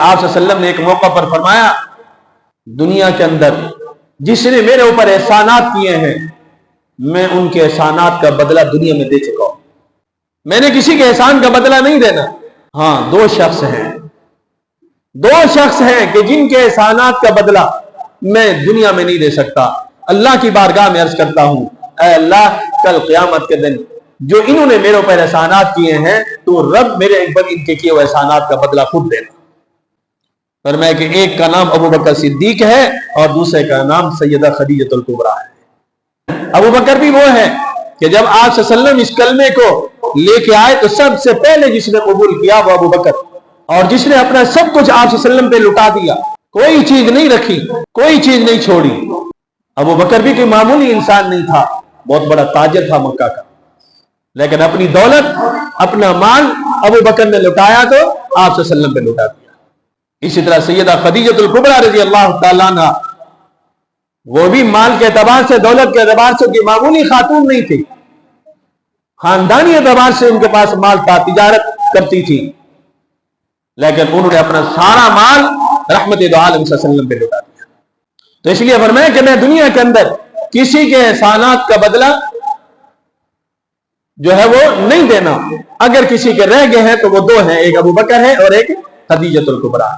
آپ صلی اللہ علیہ وسلم نے ایک موقع پر فرمایا، دنیا کے اندر جس نے میرے اوپر احسانات کیے ہیں میں ان کے احسانات کا بدلہ دنیا میں دے چکا ہوں، میں نے کسی کے احسان کا بدلہ نہیں دینا۔ ہاں، دو شخص ہیں کہ جن کے احسانات کا بدلہ میں دنیا میں نہیں دے سکتا۔ اللہ کی بارگاہ میں عرض کرتا ہوں، اے اللہ، کل قیامت کے دن جو انہوں نے میرے اوپر احسانات کیے ہیں تو رب میرے اوپر ان کے کیے ہوئے احسانات کا بدلہ خود دینا۔ فرمایا کہ ایک کا نام ابو بکر صدیق ہے اور دوسرے کا نام سیدہ خدیجہ الکبریٰ ہے۔ ابو بکر بھی وہ ہے کہ جب آپ صلی اللہ علیہ وسلم اس کلمے کو لے کے آئے تو سب سے پہلے جس نے قبول کیا وہ ابو بکر، اور جس نے اپنا سب کچھ آپ صلی اللہ علیہ وسلم پہ لٹا دیا، کوئی چیز نہیں رکھی، کوئی چیز نہیں چھوڑی۔ ابو بکر بھی کوئی معمولی انسان نہیں تھا، بہت بڑا تاجر تھا مکہ کا، لیکن اپنی دولت، اپنا مال ابو بکر نے لٹایا تو آپ صلی اللہ علیہ وسلم پہ لٹا دیا۔ اسی طرح سیدہ خدیجہ الکبریٰ رضی اللہ تعالیٰ عنہ، وہ بھی مال کے اعتبار سے، دولت کے اعتبار سے کوئی معمولی خاتون نہیں تھی، خاندانی اعتبار سے ان کے پاس مال تھا، تجارت کرتی تھی، لیکن انہوں نے اپنا سارا مال رحمت دو عالم صلی اللہ علیہ وسلم پہ لٹا دیا۔ تو اس لیے فرمایا کہ میں دنیا کے اندر کسی کے احسانات کا بدلہ جو ہے وہ نہیں دینا۔ اگر کسی کے رہ گئے ہیں تو وہ دو ہیں، ایک ابو بکر ہے اور ایک خدیجہ الکبریٰ۔